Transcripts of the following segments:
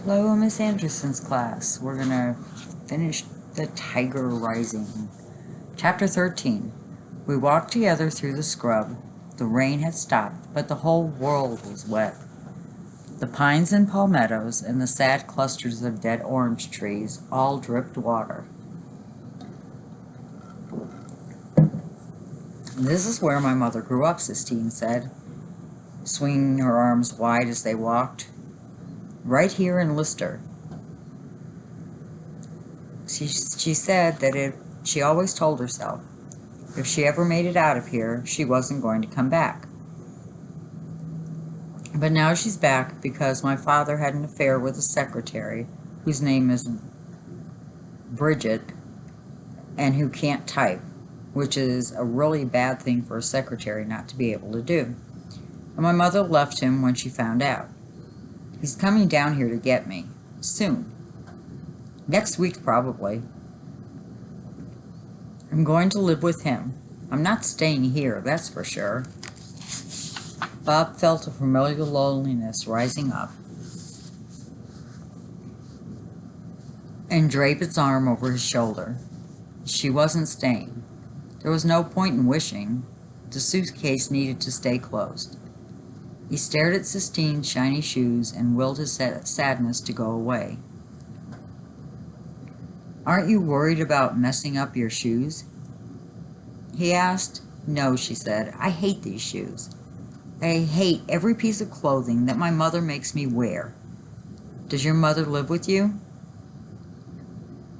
Hello, Miss Anderson's class. We're gonna finish The Tiger Rising. Chapter 13. We walked together through the scrub. The rain had stopped, but the whole world was wet. The pines and palmettos and the sad clusters of dead orange trees all dripped water. This is where my mother grew up, Sistine said, swinging her arms wide as they walked. Right here in Lister. She said that she always told herself, if she ever made it out of here, she wasn't going to come back. But now she's back because my father had an affair with a secretary whose name is Bridget and who can't type, which is a really bad thing for a secretary not to be able to do. And my mother left him when she found out. He's coming down here to get me. Soon. Next week, probably. I'm going to live with him. I'm not staying here, that's for sure. Bob felt a familiar loneliness rising up and draped its arm over his shoulder. She wasn't staying. There was no point in wishing. The suitcase needed to stay closed. He stared at Sistine's shiny shoes and willed his sadness to go away. Aren't you worried about messing up your shoes? He asked. No, she said. I hate these shoes. I hate every piece of clothing that my mother makes me wear. Does your mother live with you?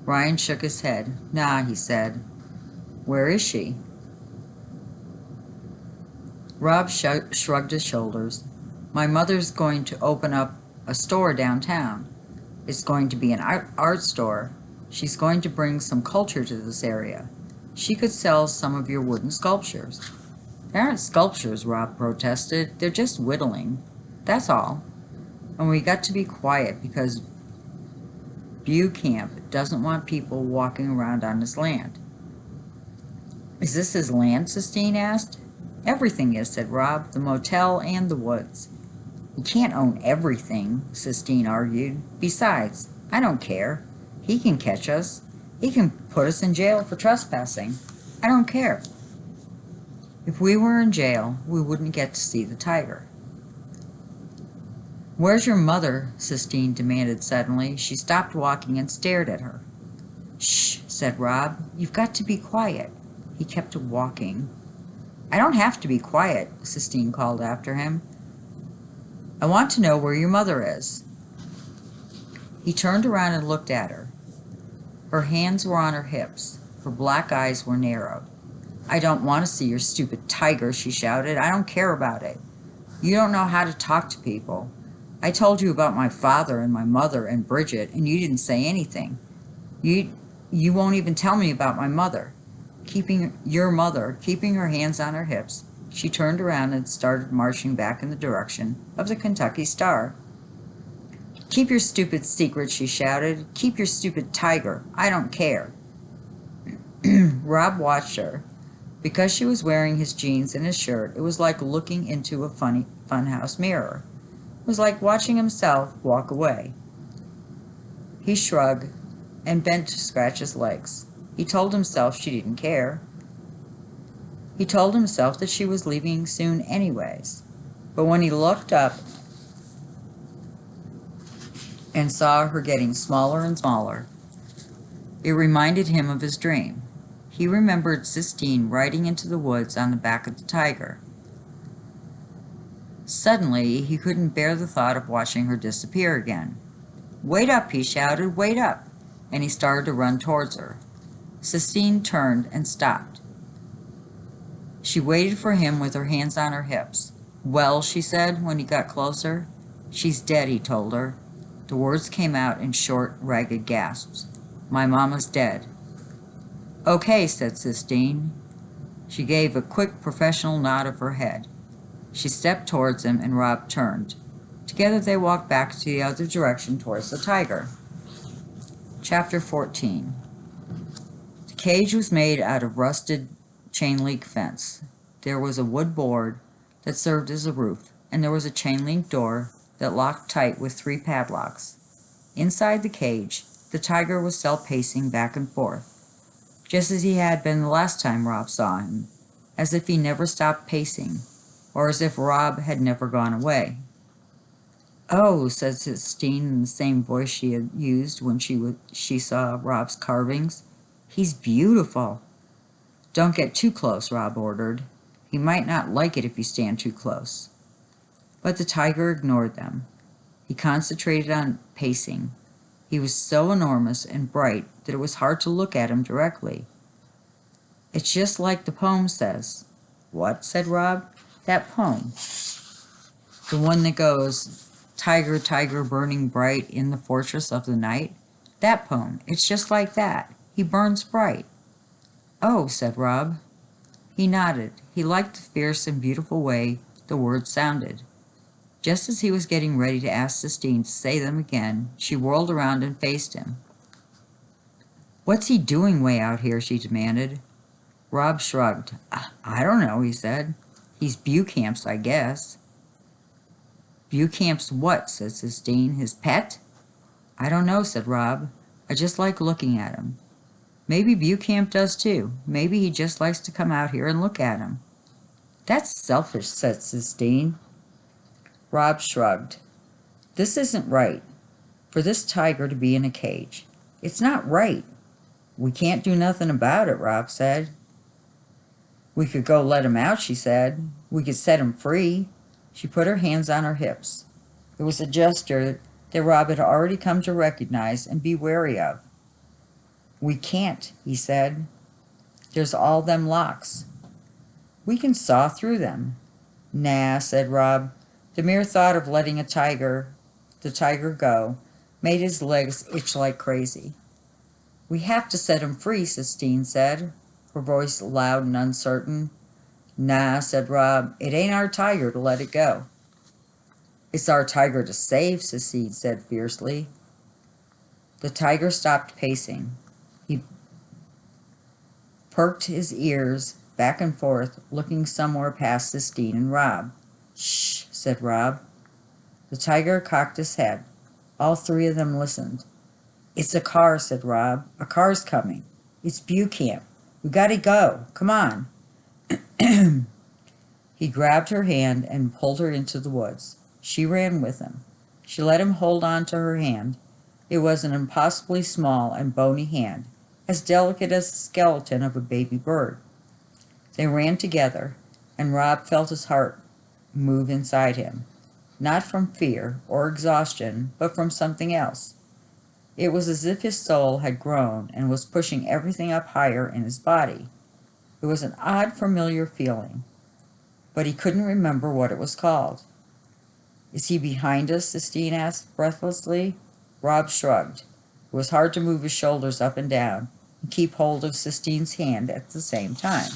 Ryan shook his head. Nah, he said. Where is she? Rob shrugged his shoulders. My mother's going to open up a store downtown. It's going to be an art store. She's going to bring some culture to this area. She could sell some of your wooden sculptures. They aren't sculptures, Rob protested. They're just whittling. That's all. And we got to be quiet because Bucamp doesn't want people walking around on his land. Is this his land? Sistine asked. Everything is, said Rob, the motel and the woods. He can't own everything, Sistine argued. Besides, I don't care. He can catch us. He can put us in jail for trespassing. I don't care. If we were in jail, we wouldn't get to see the tiger. Where's your mother? Sistine demanded suddenly. She stopped walking and stared at her. Shh, said Rob. You've got to be quiet. He kept walking. I don't have to be quiet, Sistine called after him. I want to know where your mother is. He turned around and looked at her. Her hands were on her hips. Her black eyes were narrowed. I don't want to see your stupid tiger, she shouted. I don't care about it. You don't know how to talk to people. I told you about my father and my mother and Bridget, and you didn't say anything. You won't even tell me about my mother. Keeping her hands on her hips, she turned around and started marching back in the direction of the Kentucky Star. Keep your stupid secret, she shouted. Keep your stupid tiger. I don't care. Rob watched her. Because she was wearing his jeans and his shirt, it was like looking into a funhouse mirror. It was like watching himself walk away. He shrugged and bent to scratch his legs. He told himself she didn't care. He told himself that she was leaving soon anyways. But when he looked up and saw her getting smaller and smaller, it reminded him of his dream. He remembered Sistine riding into the woods on the back of the tiger. Suddenly, he couldn't bear the thought of watching her disappear again. Wait up, he shouted, wait up, and he started to run towards her. Sistine turned and stopped. She waited for him with her hands on her hips. Well, she said when he got closer. She's dead, he told her. The words came out in short, ragged gasps. My mama's dead. Okay, said Sistine. She gave a quick professional nod of her head. She stepped towards him and Rob turned. Together they walked back to the other direction towards the tiger. Chapter 14. The cage was made out of rusted chain-link fence. There was a wood board that served as a roof, and there was a chain-link door that locked tight with 3 padlocks. Inside the cage, the tiger was still pacing back and forth, just as he had been the last time Rob saw him, as if he never stopped pacing, or as if Rob had never gone away. "Oh," said Sistine in the same voice she had used when she saw Rob's carvings. "He's beautiful." "Don't get too close," Rob ordered. "He might not like it if you stand too close." But the tiger ignored them. He concentrated on pacing. He was so enormous and bright that it was hard to look at him directly. "It's just like the poem says." "What?" said Rob. "That poem. The one that goes, 'Tiger, tiger, burning bright in the fortress of the night.' That poem. It's just like that. He burns bright." "Oh," said Rob. He nodded. He liked the fierce and beautiful way the words sounded. Just as he was getting ready to ask Sistine to say them again, she whirled around and faced him. "What's he doing way out here?" she demanded. Rob shrugged. I don't know," he said. "He's Buchamp's, I guess." "Buchamp's what?" said Sistine. "His pet?" "I don't know," said Rob. "I just like looking at him. Maybe Buchamp does too. Maybe he just likes to come out here and look at him." "That's selfish," said Sistine. Rob shrugged. "This isn't right. For this tiger to be in a cage. It's not right." "We can't do nothing about it," Rob said. "We could go let him out," she said. "We could set him free." She put her hands on her hips. It was a gesture that Rob had already come to recognize and be wary of. "We can't," he said. "There's all them locks." "We can saw through them." "Nah," said Rob. The mere thought of letting the tiger go, made his legs itch like crazy. "We have to set him free," Sistine said, her voice loud and uncertain. "Nah," said Rob. "It ain't our tiger to let it go." "It's our tiger to save," Sistine said fiercely. The tiger stopped pacing. He perked his ears back and forth, looking somewhere past Sistine and Rob. "Shh," said Rob. The tiger cocked his head. All three of them listened. "It's a car," said Rob. "A car's coming. It's Buchamp. We gotta go. Come on." He grabbed her hand and pulled her into the woods. She ran with him. She let him hold on to her hand. It was an impossibly small and bony hand, as delicate as the skeleton of a baby bird. They ran together, and Rob felt his heart move inside him, not from fear or exhaustion, but from something else. It was as if his soul had grown and was pushing everything up higher in his body. It was an odd, familiar feeling, but he couldn't remember what it was called. "Is he behind us?" Sistine asked breathlessly. Rob shrugged. It was hard to move his shoulders up and down and keep hold of Sistine's hand at the same time.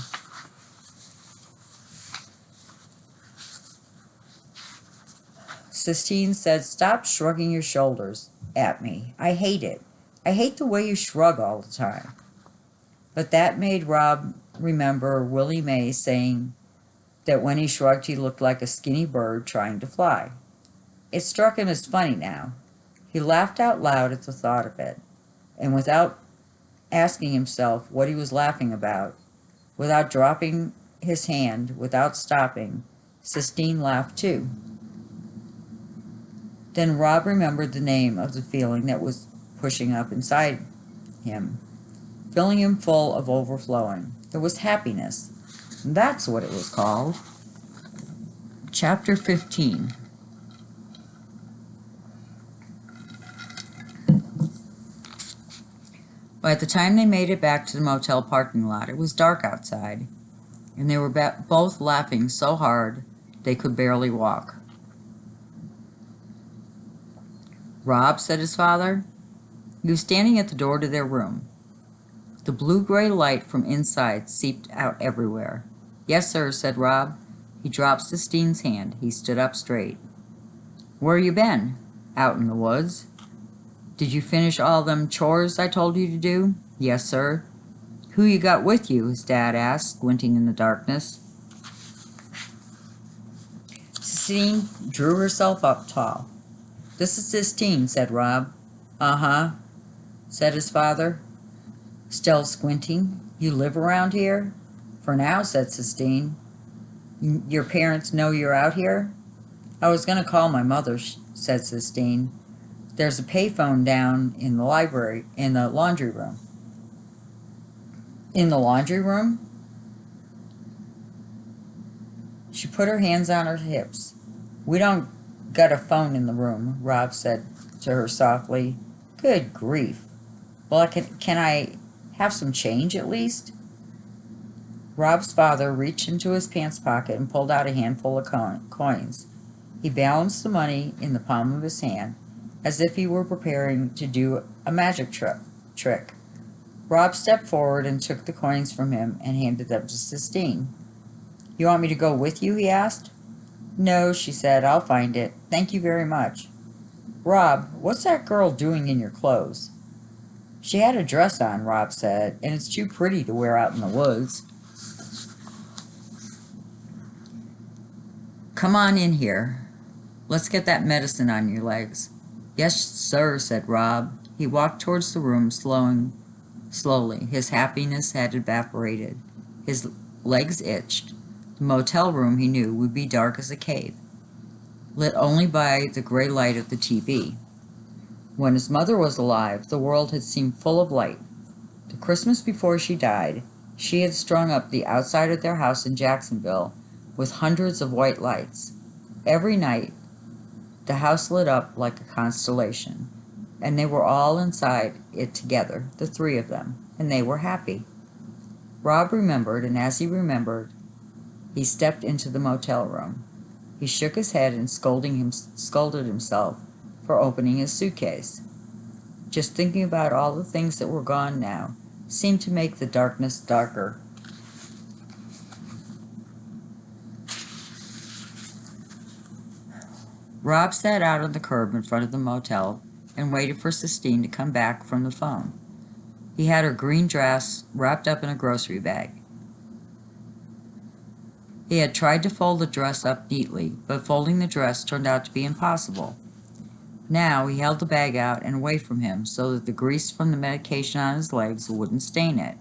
Sistine said, "Stop shrugging your shoulders at me. I hate it. I hate the way you shrug all the time." But that made Rob remember Willie Mae saying that when he shrugged he looked like a skinny bird trying to fly. It struck him as funny now. He laughed out loud at the thought of it, and without asking himself what he was laughing about, without dropping his hand, without stopping, Sistine laughed too. Then Rob remembered the name of the feeling that was pushing up inside him, filling him full of overflowing. It was happiness. That's what it was called. Chapter 15. By the time they made it back to the motel parking lot, it was dark outside, and they were both laughing so hard they could barely walk. "Rob," said his father. He was standing at the door to their room. The blue-gray light from inside seeped out everywhere. "Yes, sir," said Rob. He dropped Sistine's hand. He stood up straight. "Where you been?" "Out in the woods." "Did you finish all them chores I told you to do?" "Yes, sir." "Who you got with you?" his dad asked, squinting in the darkness. Sistine drew herself up tall. "This is Sistine," said Rob. Uh-huh, said his father, still squinting. You live around here? For now, said Sistine. Your parents know you're out here? I was going to call my mother, said Sistine. There's a payphone down in the library, in the laundry room. In the laundry room? She put her hands on her hips. We don't got a phone in the room, Rob said to her softly. Good grief. Well, can I have some change at least? Rob's father reached into his pants pocket and pulled out a handful of coins. He balanced the money in the palm of his hand, as if he were preparing to do a magic trick. Rob stepped forward and took the coins from him and handed them to Sistine. You want me to go with you? He asked. No, she said. I'll find it. Thank you very much. Rob, what's that girl doing in your clothes? She had a dress on, Rob said, and it's too pretty to wear out in the woods. Come on in here. Let's get that medicine on your legs. Yes, sir, said Rob. He walked towards the room, slowly. His happiness had evaporated. His legs itched. The motel room, he knew, would be dark as a cave, lit only by the gray light of the TV. When his mother was alive, the world had seemed full of light. The Christmas before she died, she had strung up the outside of their house in Jacksonville with hundreds of white lights. Every night, the house lit up like a constellation, and they were all inside it together, the three of them, and they were happy. Rob remembered, and as he remembered, he stepped into the motel room. He shook his head and scolded himself for opening his suitcase. Just thinking about all the things that were gone now seemed to make the darkness darker. Rob sat out on the curb in front of the motel and waited for Sistine to come back from the phone. He had her green dress wrapped up in a grocery bag. He had tried to fold the dress up neatly, but folding the dress turned out to be impossible. Now he held the bag out and away from him so that the grease from the medication on his legs wouldn't stain it.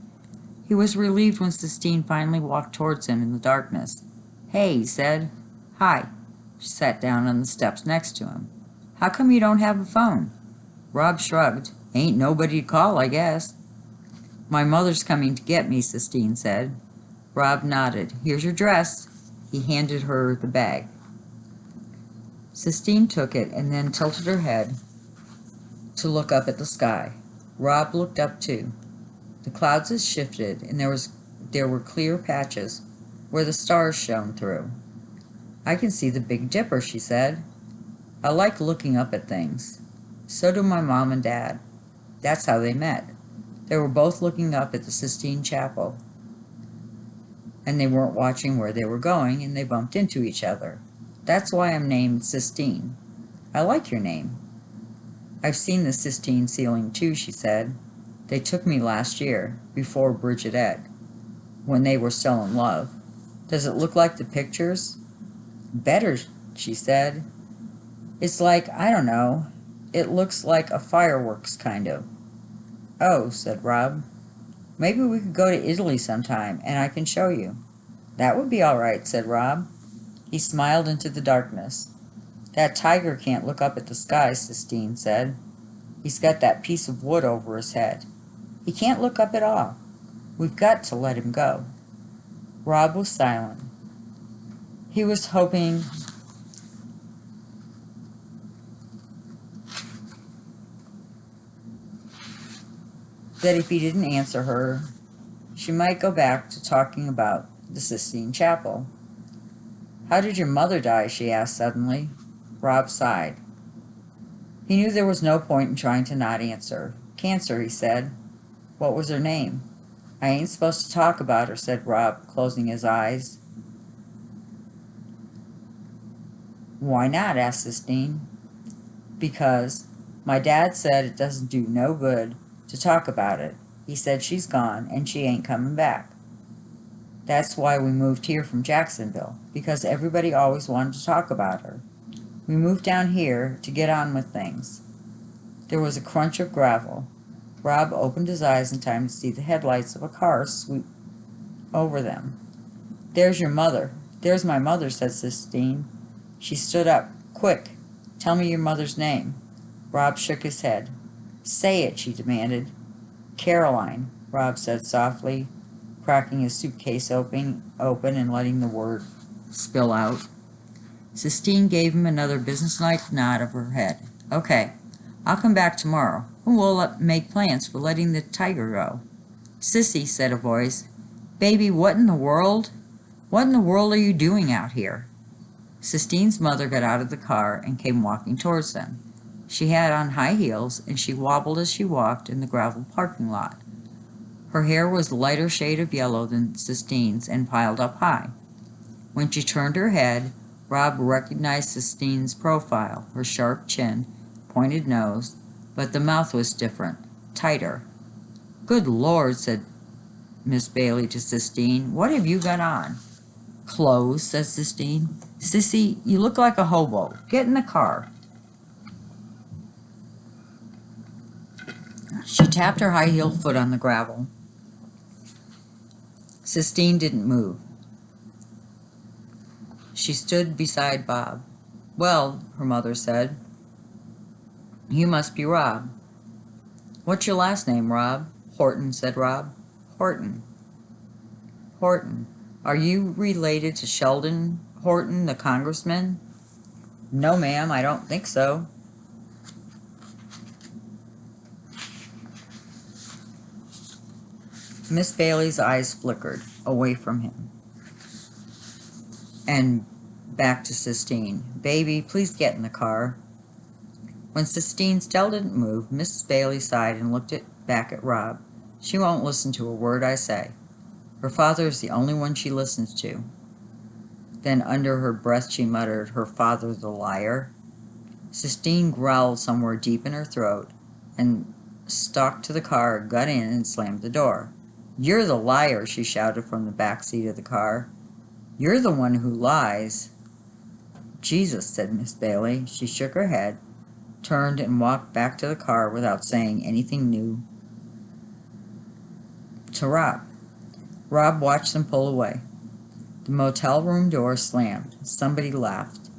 He was relieved when Sistine finally walked towards him in the darkness. Hey, he said. Hi. She sat down on the steps next to him. How come you don't have a phone? Rob shrugged. Ain't nobody to call, I guess. My mother's coming to get me, Sistine said. Rob nodded. Here's your dress. He handed her the bag. Sistine took it and then tilted her head to look up at the sky. Rob looked up too. The clouds had shifted and there were clear patches where the stars shone through. I can see the Big Dipper, she said. I like looking up at things. So do my mom and dad. That's how they met. They were both looking up at the Sistine Chapel, and they weren't watching where they were going, and they bumped into each other. That's why I'm named Sistine. I like your name. I've seen the Sistine ceiling too, she said. They took me last year, before Bridget, when they were still in love. Does it look like the pictures? Better, she said. It's like, I don't know, it looks like a fireworks kind of. Oh, said Rob. Maybe we could go to Italy sometime, and I can show you. That would be all right, said Rob. He smiled into the darkness. That tiger can't look up at the sky, Sistine said. He's got that piece of wood over his head. He can't look up at all. We've got to let him go. Rob was silent. He was hoping that if he didn't answer her, she might go back to talking about the Sistine Chapel. How did your mother die? She asked suddenly. Rob sighed. He knew there was no point in trying to not answer. Cancer, he said. What was her name? I ain't supposed to talk about her, said Rob, closing his eyes. Why not? Asked Sistine. Because my dad said it doesn't do no good to talk about it. He said she's gone and she ain't coming back. That's why we moved here from Jacksonville, because everybody always wanted to talk about her. We moved down here to get on with things. There was a crunch of gravel. Rob opened his eyes in time to see the headlights of a car sweep over them. "There's your mother." "There's my mother," said Sistine. She stood up. "Quick, tell me your mother's name." Rob shook his head. "Say it," she demanded. "Caroline," Rob said softly, cracking his suitcase open and letting the word spill out. Sistine gave him another businesslike nod of her head. "Okay, I'll come back tomorrow, and we'll make plans for letting the tiger go." "Sissy," said a voice. "Baby, what in the world are you doing out here?" Sistine's mother got out of the car and came walking towards them. She had on high heels, and she wobbled as she walked in the gravel parking lot. Her hair was a lighter shade of yellow than Sistine's and piled up high. When she turned her head, Rob recognized Sistine's profile, her sharp chin, pointed nose, but the mouth was different, tighter. "Good Lord," said Miss Bailey to Sistine, "what have you got on?" "Clothes," said Sistine. "Sissy, you look like a hobo. Get in the car." She tapped her high-heeled foot on the gravel. Sistine didn't move. She stood beside Bob. "Well," her mother said, "you must be Rob." "What's your last name, Rob?" "Horton," said Rob. "Horton. Horton. Are you related to Sheldon Horton, the congressman?" "No, ma'am, I don't think so." Miss Bailey's eyes flickered away from him and back to Sistine. "Baby, please get in the car." When Sistine still didn't move, Mrs. Bailey sighed and looked back at Rob. "She won't listen to a word I say. Her father is the only one she listens to." Then under her breath she muttered, "Her father the liar." Sistine growled somewhere deep in her throat and stalked to the car, got in, and slammed the door. "You're the liar," she shouted from the back seat of the car. "You're the one who lies." "Jesus," said Miss Bailey. She shook her head, turned, and walked back to the car without saying anything new to Rob. Rob watched them pull away. The motel room door slammed. Somebody laughed.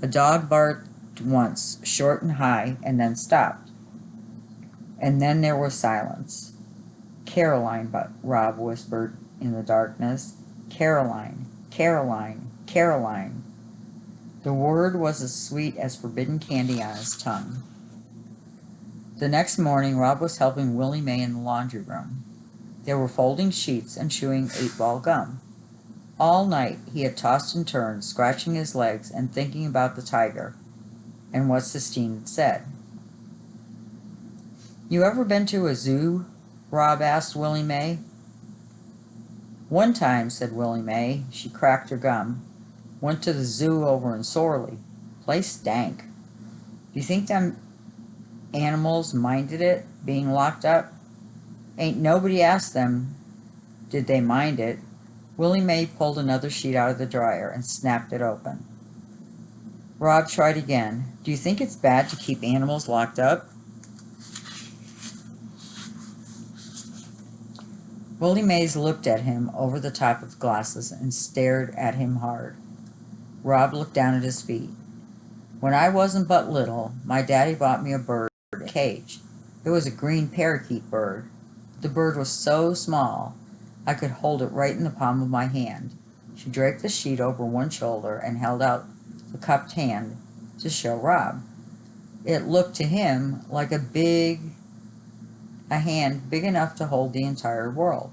A dog barked once, short and high, and then stopped. And then there was silence. "Caroline," Rob whispered in the darkness. "Caroline, Caroline, Caroline." The word was as sweet as forbidden candy on his tongue. The next morning, Rob was helping Willie Mae in the laundry room. They were folding sheets and chewing 8-ball gum. All night he had tossed and turned, scratching his legs and thinking about the tiger and what Sistine had said. "You ever been to a zoo?" Rob asked Willie Mae. "One time," said Willie Mae. She cracked her gum. "Went to the zoo over in Sorley. Place stank. Do you think them animals minded it, being locked up? Ain't nobody asked them did they mind it." Willie Mae pulled another sheet out of the dryer and snapped it open. Rob tried again. "Do you think it's bad to keep animals locked up?" Willie Mays looked at him over the top of the glasses and stared at him hard. Rob looked down at his feet. "When I wasn't but little, my daddy bought me a bird in a cage. It was a green parakeet bird. The bird was so small, I could hold it right in the palm of my hand." She draped the sheet over one shoulder and held out the cupped hand to show Rob. It looked to him like a hand big enough to hold the entire world.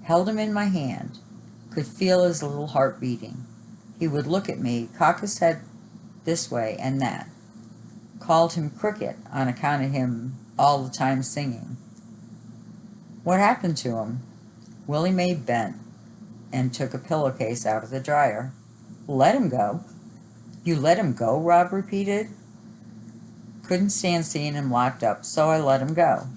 Held him in my hand, could feel his little heart beating. He would look at me, cock his head this way and that. Called him Cricket on account of him all the time singing. "What happened to him?" Willie Mae bent and took a pillowcase out of the dryer. "Let him go." "You let him go?" Rob repeated. "Couldn't stand seeing him locked up, so I let him go."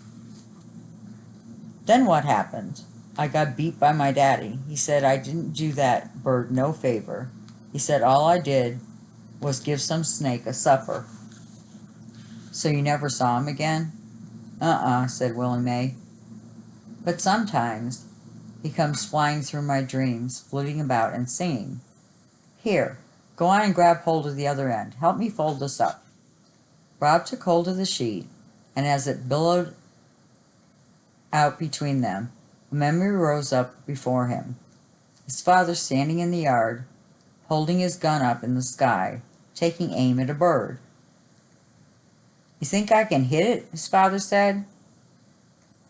"Then what happened?" "I got beat by my daddy. He said I didn't do that bird no favor. He said all I did was give some snake a supper." So you never saw him again? Said Willie Mae. But sometimes he comes flying through my dreams, flitting about and singing. Here, go on and grab hold of the other end. Help me fold this up. Rob took hold of the sheet, and as it billowed out between them, a memory rose up before him. His father standing in the yard, holding his gun up in the sky, taking aim at a bird. You think I can hit it? His father said.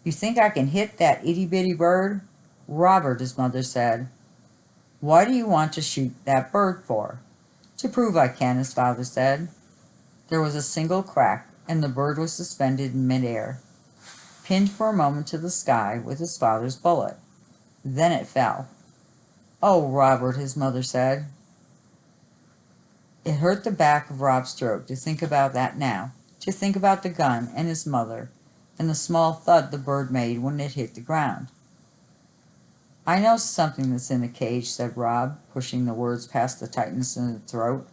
You think I can hit that itty-bitty bird? Robert, his mother said. Why do you want to shoot that bird for? To prove I can, his father said. There was a single crack, and the bird was suspended in midair, pinned for a moment to the sky with his father's bullet. Then it fell. Oh, Robert, his mother said. It hurt the back of Rob's throat to think about that now, to think about the gun and his mother, and the small thud the bird made when it hit the ground. I know something that's in the cage, said Rob, pushing the words past the tightness in the throat.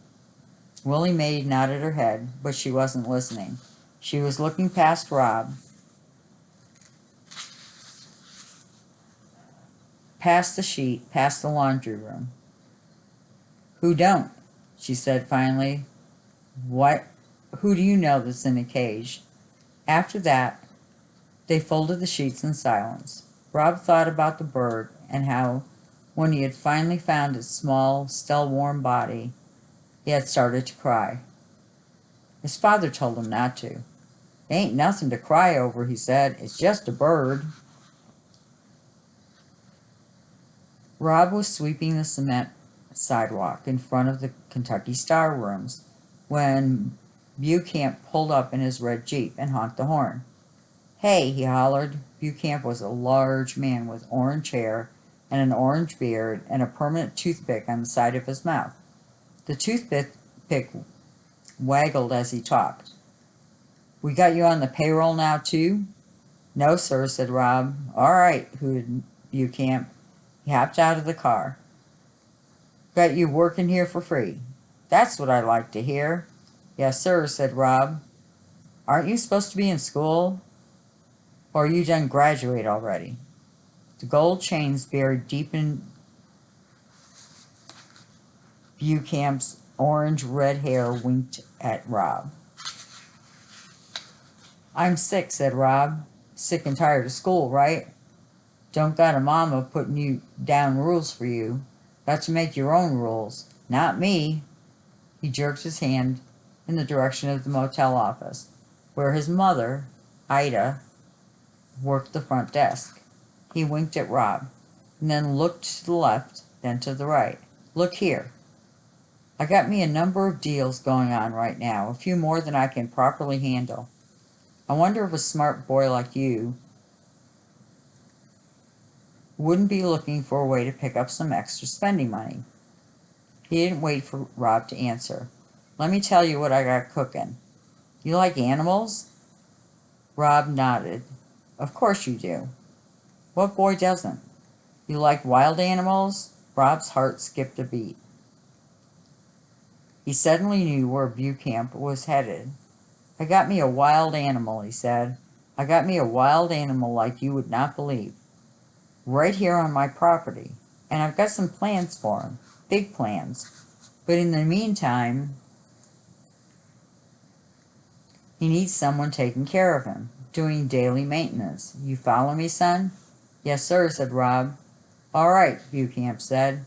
Willie Mae nodded her head, but she wasn't listening. She was looking past Rob, past the sheet, past the laundry room. Who don't? She said finally. What? Who do you know that's in a cage? After that, they folded the sheets in silence. Rob thought about the bird and how, when he had finally found its small, still warm body, he had started to cry. His father told him not to. Ain't nothing to cry over, he said. It's just a bird. Rob was sweeping the cement sidewalk in front of the Kentucky Star rooms when Bucamp pulled up in his red Jeep and honked the horn. Hey, he hollered. Bucamp was a large man with orange hair and an orange beard and a permanent toothpick on the side of his mouth. The toothpick waggled as he talked. We got you on the payroll now, too? No, sir, said Rob. All right, hooted Bucamp. He hopped out of the car. Got you working here for free. That's what I like to hear. Yes, sir, said Rob. Aren't you supposed to be in school? Or are you done graduate already? The gold chains buried deep in Bucamp's orange-red hair winked at Rob. I'm sick, said Rob. Sick and tired of school, right? Don't got a mama putting you down rules for you. Got to make your own rules. Not me. He jerked his hand in the direction of the motel office, where his mother, Ida, worked the front desk. He winked at Rob, and then looked to the left, then to the right. Look here. I got me a number of deals going on right now, a few more than I can properly handle. I wonder if a smart boy like you wouldn't be looking for a way to pick up some extra spending money. He didn't wait for Rob to answer. Let me tell you what I got cooking. You like animals? Rob nodded. Of course you do. What boy doesn't? You like wild animals? Rob's heart skipped a beat. He suddenly knew where Bucamp was headed. I got me a wild animal, he said. I got me a wild animal like you would not believe. Right here on my property. And I've got some plans for him. Big plans. But in the meantime, he needs someone taking care of him, doing daily maintenance. You follow me, son? Yes, sir, said Rob. All right, Bucamp said.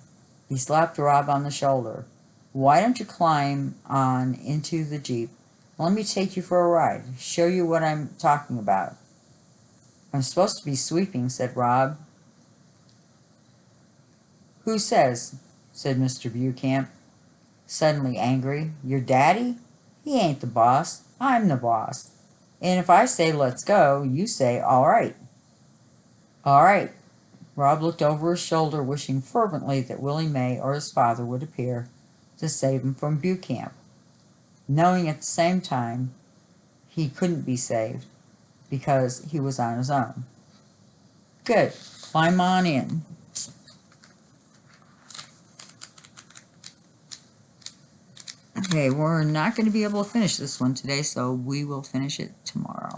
He slapped Rob on the shoulder. Why don't you climb on into the Jeep? Let me take you for a ride, show you what I'm talking about. I'm supposed to be sweeping, said Rob. Who says? Said Mr. Bucamp, suddenly angry. Your daddy? He ain't the boss. I'm the boss. And if I say let's go, you say all right. All right. Rob looked over his shoulder, wishing fervently that Willie Mae or his father would appear to save him from Bucamp, knowing at the same time he couldn't be saved because he was on his own. Good. Climb on in. Okay, we're not going to be able to finish this one today, so we will finish it tomorrow.